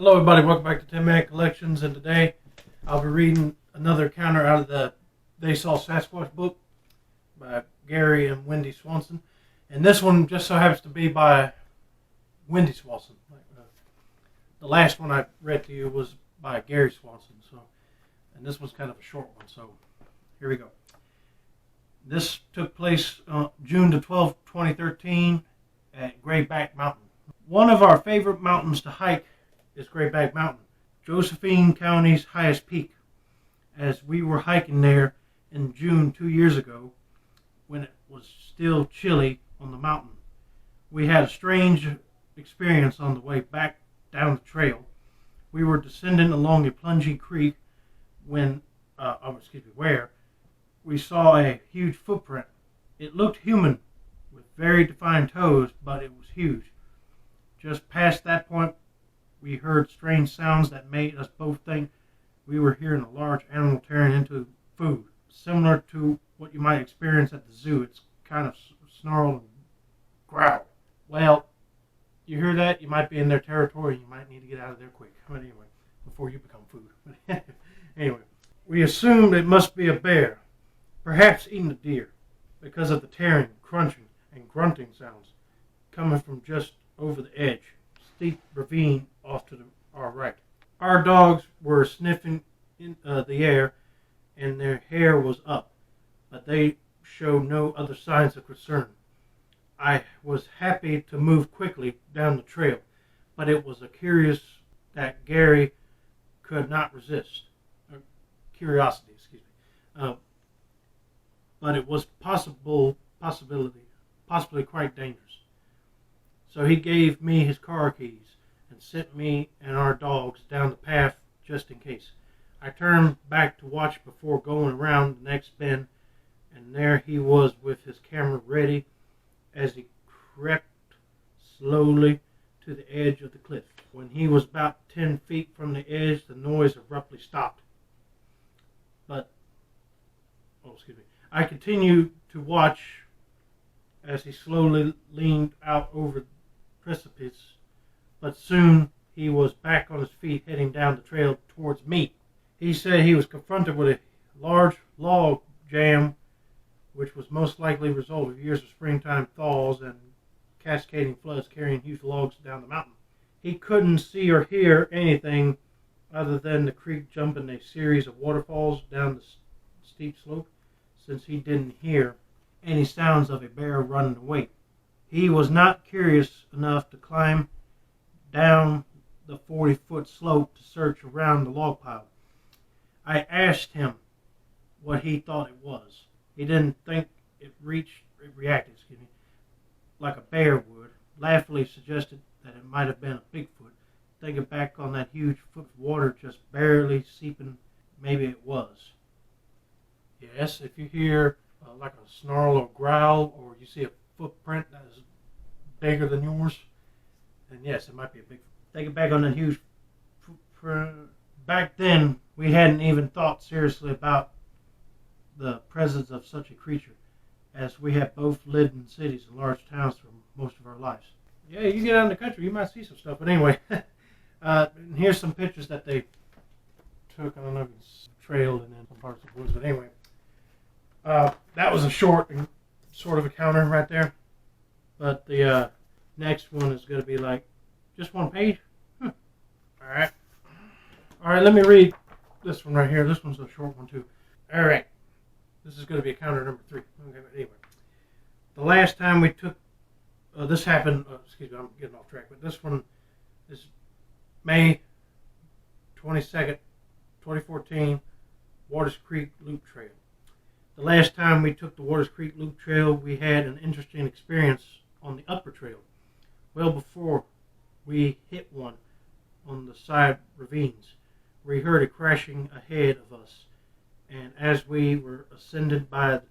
Hello everybody, welcome back to 10 Man Collections, and today I'll be reading another encounter out of the They Saw Sasquatch book by Gary and Wendy Swanson. And this one just so happens to be by Wendy Swanson. The last one I read to you was by Gary Swanson, and this one's kind of a short one, so here we go. This took place June the 12th, 2013 at Grayback Mountain. One of our favorite mountains to hike is Grayback Mountain, Josephine County's highest peak. As we were hiking there in June 2 years ago, when it was still chilly on the mountain, we had a strange experience on the way back down the trail. We were descending along a plungy creek where we saw a huge footprint. It looked human with very defined toes, but it was huge. Just past that point, we heard strange sounds that made us both think we were hearing a large animal tearing into food, similar to what you might experience at the zoo. It's kind of snarl and growl. Well, you hear that, you might be in their territory, and you might need to get out of there quick. But anyway, before you become food. Anyway, we assumed it must be a bear, perhaps eating a deer, because of the tearing, crunching, and grunting sounds coming from just over the edge. Steep ravine off to our right. Our dogs were sniffing in the air, and their hair was up, but they showed no other signs of concern. I was happy to move quickly down the trail, but it was a curious that Gary could not resist. Curiosity, excuse me. But it was possibly quite dangerous. So he gave me his car keys and sent me and our dogs down the path just in case. I turned back to watch before going around the next bend, and there he was with his camera ready as he crept slowly to the edge of the cliff. When he was about 10 feet from the edge, the noise abruptly stopped. I continued to watch as he slowly leaned out over the precipice, but soon he was back on his feet heading down the trail towards me. He said he was confronted with a large log jam, which was most likely a result of years of springtime thaws and cascading floods carrying huge logs down the mountain. He couldn't see or hear anything other than the creek jumping a series of waterfalls down the steep slope, since he didn't hear any sounds of a bear running away. He was not curious enough to climb down the 40-foot slope to search around the log pile. I asked him what he thought it was. He didn't think it reacted like a bear would. Laughingly suggested that it might have been a Bigfoot. Thinking back on that huge foot of water just barely seeping, maybe it was. Yes, if you hear like a snarl or growl, or you see a footprint that is bigger than yours, then yes, it might be a Bigfoot. Thinking back on that huge footprint, back then we hadn't even thought seriously about the presence of such a creature, as we have both lived in cities and large towns for most of our lives. Yeah, you get out in the country, you might see some stuff. But anyway, and here's some pictures that they took. I don't know if it's trail and then some parts of the woods, but anyway. That was a short and sort of encounter right there. But the next one is going to be like just one page. Alright, let me read this one right here. This one's a short one too. Alright, this is going to be encounter number 3. Okay, but anyway. The last time we took, this happened, excuse me, I'm getting off track, but this one is May 22nd, 2014, Waters Creek Loop Trail. The last time we took the Waters Creek Loop Trail, we had an interesting experience on the upper trail. Well before we hit one on the side ravines, we heard a crashing ahead of us, and as we were ascended by the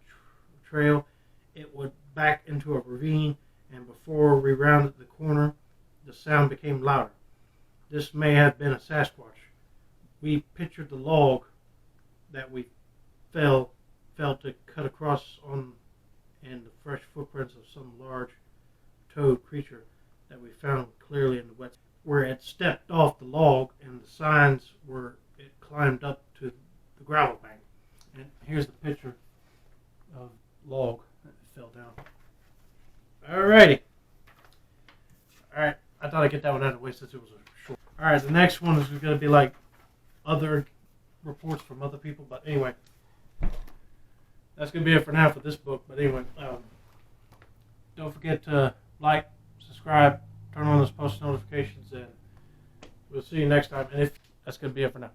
trail, it went back into a ravine, and before we rounded the corner, the sound became louder. This may have been a Sasquatch. We pictured the log that we felt to cut across on, and the fresh footprints of some large toed creature that we found clearly in the wet. where it stepped off the log, and the signs were it climbed up to the gravel bank. And here's the picture of log that fell down. Alrighty. Alright, I thought I'd get that one out of the way since it was a short. Alright, the next one is going to be like other reports from other people, but anyway. That's going to be it for now for this book, but anyway, don't forget to like, subscribe, turn on those post notifications, and we'll see you next time. And that's going to be it for now.